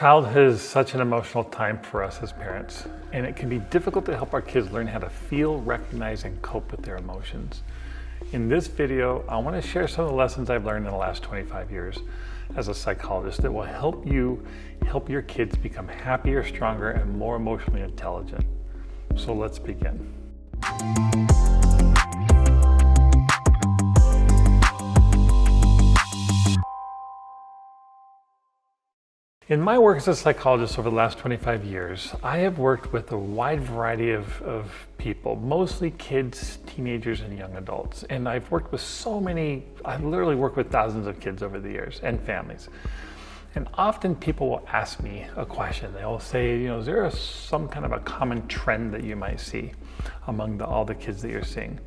Childhood is such an emotional time for us as parents, and it can be difficult to help our kids learn how to feel, recognize, and cope with their emotions. In this video, I want to share some of the lessons I've learned in the last 25 years as a psychologist that will help you help your kids become happier, stronger, and more emotionally intelligent. So let's begin. In my work as a psychologist over the last 25 years, I have worked with a wide variety of people, mostly kids, teenagers, and young adults. And I've worked with I've literally worked with thousands of kids over the years and families. And often people will ask me a question. They'll say, is there some kind of a common trend that you might see among all the kids that you're seeing?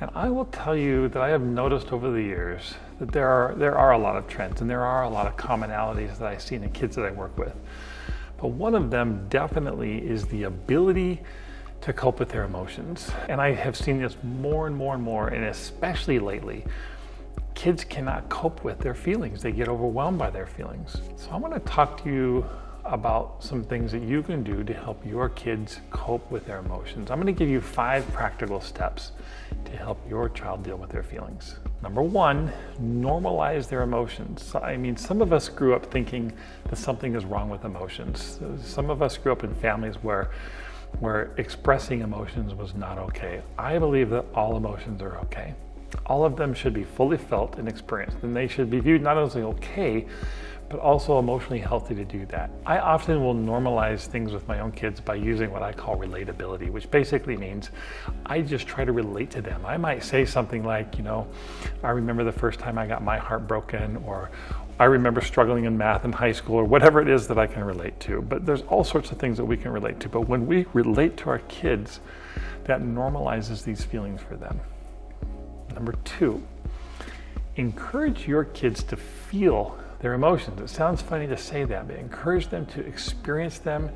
And I will tell you that I have noticed over the years that there are a lot of trends and there are a lot of commonalities that I see in the kids that I work with. But one of them definitely is the ability to cope with their emotions. And I have seen this more and more and more, and especially lately, kids cannot cope with their feelings. They get overwhelmed by their feelings. So I want to talk to you about some things that you can do to help your kids cope with their emotions. I'm going to give you 5 practical steps to help your child deal with their feelings. Number 1, normalize their emotions. I mean, some of us grew up thinking that something is wrong with emotions. Some of us grew up in families where expressing emotions was not okay. I believe that all emotions are okay. All of them should be fully felt and experienced, and they should be viewed not only okay, but also emotionally healthy to do that. I often will normalize things with my own kids by using what I call relatability, which basically means I just try to relate to them. I might say something like, I remember the first time I got my heart broken, or I remember struggling in math in high school, or whatever it is that I can relate to. But there's all sorts of things that we can relate to. But when we relate to our kids, that normalizes these feelings for them. Number 2, encourage your kids to feel their emotions. It sounds funny to say that, but encourage them to experience them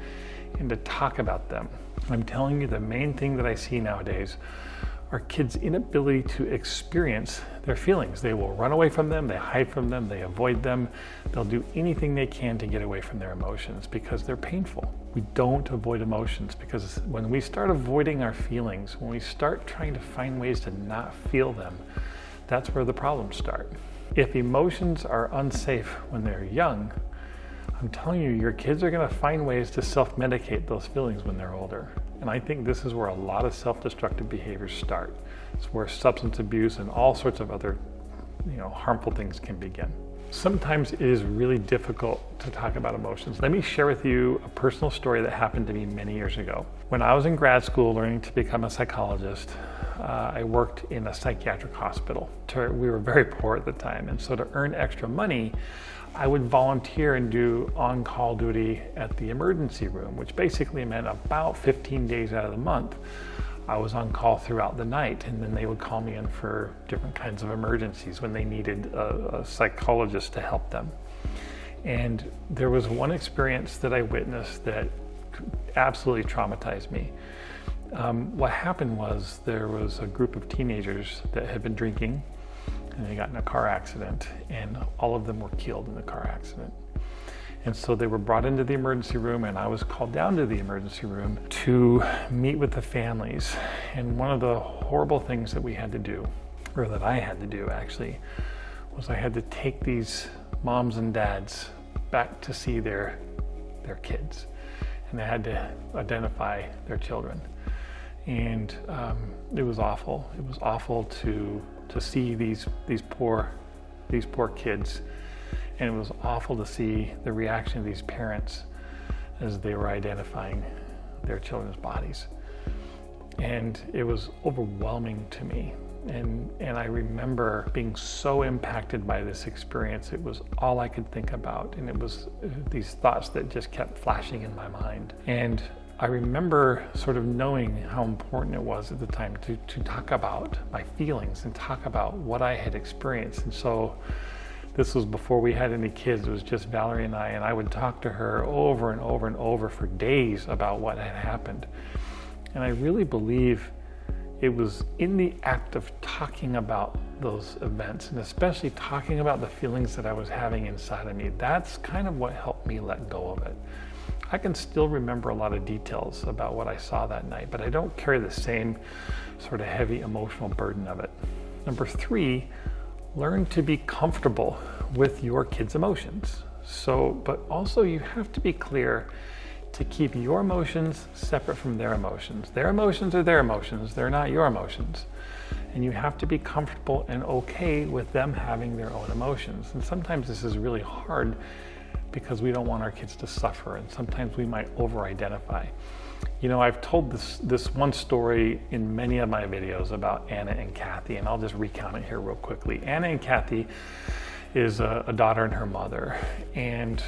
and to talk about them. I'm telling you, the main thing that I see nowadays are kids' inability to experience their feelings. They will run away from them, they hide from them, they avoid them. They'll do anything they can to get away from their emotions because they're painful. We don't avoid emotions, because when we start avoiding our feelings, when we start trying to find ways to not feel them, that's where the problems start. If emotions are unsafe when they're young, I'm telling you, your kids are going to find ways to self-medicate those feelings when they're older. And I think this is where a lot of self-destructive behaviors start. It's where substance abuse and all sorts of other, harmful things can begin. Sometimes it is really difficult to talk about emotions. Let me share with you a personal story that happened to me many years ago. When I was in grad school learning to become a psychologist, I worked in a psychiatric hospital. We were very poor at the time, and so to earn extra money, I would volunteer and do on-call duty at the emergency room, which basically meant about 15 days out of the month, I was on call throughout the night, and then they would call me in for different kinds of emergencies when they needed a psychologist to help them. And there was one experience that I witnessed that absolutely traumatized me. What happened was there was a group of teenagers that had been drinking, and they got in a car accident, and all of them were killed in the car accident. And so they were brought into the emergency room, and I was called down to the emergency room to meet with the families. And one of the horrible things that we had to do, or that I had to do actually, was I had to take these moms and dads back to see their kids. And they had to identify their children. And it was awful. It was awful to see these poor kids. And it was awful to see the reaction of these parents as they were identifying their children's bodies. And it was overwhelming to me. And I remember being so impacted by this experience. It was all I could think about. And it was these thoughts that just kept flashing in my mind. And I remember sort of knowing how important it was at the time to talk about my feelings and talk about what I had experienced. And so this was before we had any kids. It was just Valerie and I would talk to her over and over and over for days about what had happened. And I really believe it was in the act of talking about those events, and especially talking about the feelings that I was having inside of me. That's kind of what helped me let go of it. I can still remember a lot of details about what I saw that night, but I don't carry the same sort of heavy emotional burden of it. Number 3, learn to be comfortable with your kids' emotions. But also you have to be clear to keep your emotions separate from their emotions. Their emotions are their emotions, they're not your emotions. And you have to be comfortable and okay with them having their own emotions. And sometimes this is really hard because we don't want our kids to suffer, and sometimes we might over-identify. I've told this one story in many of my videos about Anna and Kathy, and I'll just recount it here real quickly. Anna and Kathy is a daughter and her mother, and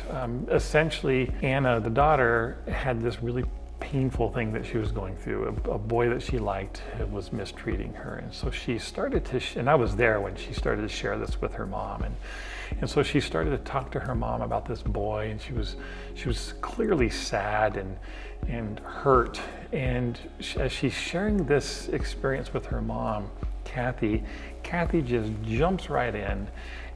essentially Anna, the daughter, had this really painful thing that she was going through. A boy that she liked was mistreating her, and so she started to and I was there when she started to share this with her mom, and so she started to talk to her mom about this boy, and she was clearly sad and hurt. And as she's sharing this experience with her mom, Kathy just jumps right in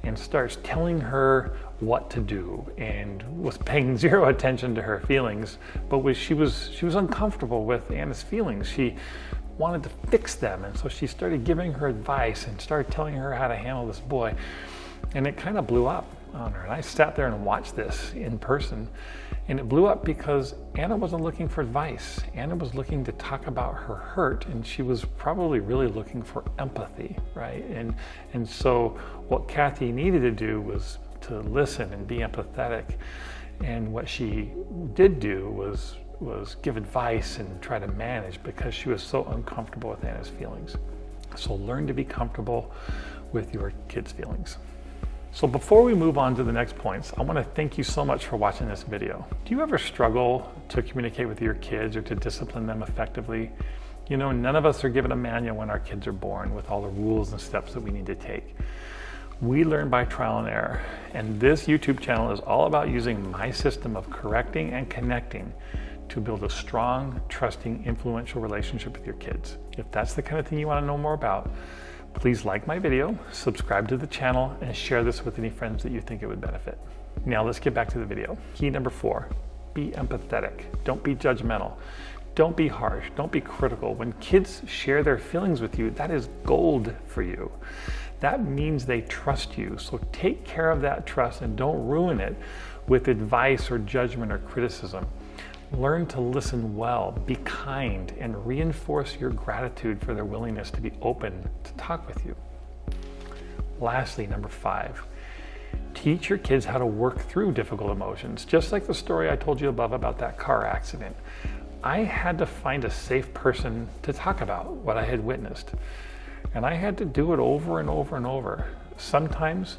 and starts telling her what to do, and was paying zero attention to her feelings. But she was uncomfortable with Anna's feelings. She wanted to fix them, and so she started giving her advice and started telling her how to handle this boy. And it kind of blew up on her. And I sat there and watched this in person, and it blew up because Anna wasn't looking for advice. Anna was looking to talk about her hurt, and she was probably really looking for empathy, right? And so what Kathy needed to do was to listen and be empathetic. And what she did do was give advice and try to manage, because she was so uncomfortable with Anna's feelings. So learn to be comfortable with your kids' feelings. So before we move on to the next points, I want to thank you so much for watching this video. Do you ever struggle to communicate with your kids or to discipline them effectively? None of us are given a manual when our kids are born with all the rules and steps that we need to take. We learn by trial and error, and this YouTube channel is all about using my system of correcting and connecting to build a strong, trusting, influential relationship with your kids. If that's the kind of thing you want to know more about, please like my video, subscribe to the channel, and share this with any friends that you think it would benefit. Now let's get back to the video. Key number 4, be empathetic. Don't be judgmental. Don't be harsh. Don't be critical. When kids share their feelings with you, that is gold for you. That means they trust you. So take care of that trust and don't ruin it with advice or judgment or criticism. Learn to listen well, be kind, and reinforce your gratitude for their willingness to be open to talk with you. Lastly, number 5, teach your kids how to work through difficult emotions. Just like the story I told you above about that car accident, I had to find a safe person to talk about what I had witnessed. And I had to do it over and over and over. Sometimes,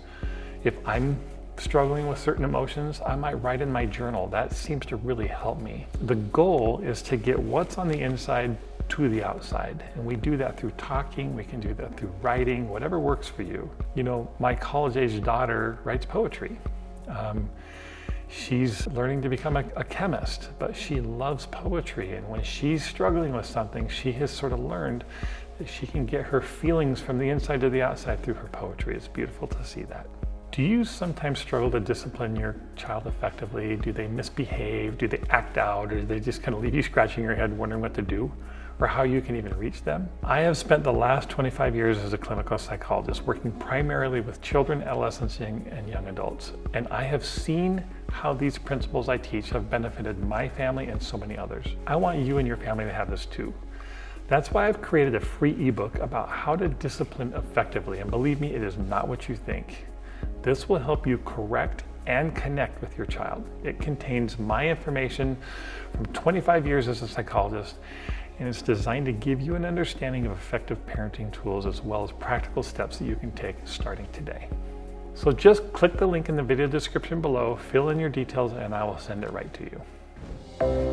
if I'm struggling with certain emotions, I might write in my journal. That seems to really help me. The goal is to get what's on the inside to the outside. And we do that through talking, we can do that through writing, whatever works for you. My college-age daughter writes poetry. She's learning to become a chemist, but she loves poetry. And when she's struggling with something, she has sort of learned that she can get her feelings from the inside to the outside through her poetry. It's beautiful to see that. Do you sometimes struggle to discipline your child effectively? Do they misbehave? Do they act out? Or do they just kind of leave you scratching your head wondering what to do or how you can even reach them? I have spent the last 25 years as a clinical psychologist working primarily with children, adolescents, and young adults. And I have seen how these principles I teach have benefited my family and so many others. I want you and your family to have this too. That's why I've created a free ebook about how to discipline effectively. And believe me, it is not what you think. This will help you correct and connect with your child. It contains my information from 25 years as a psychologist, and it's designed to give you an understanding of effective parenting tools as well as practical steps that you can take starting today. So just click the link in the video description below, fill in your details, and I will send it right to you.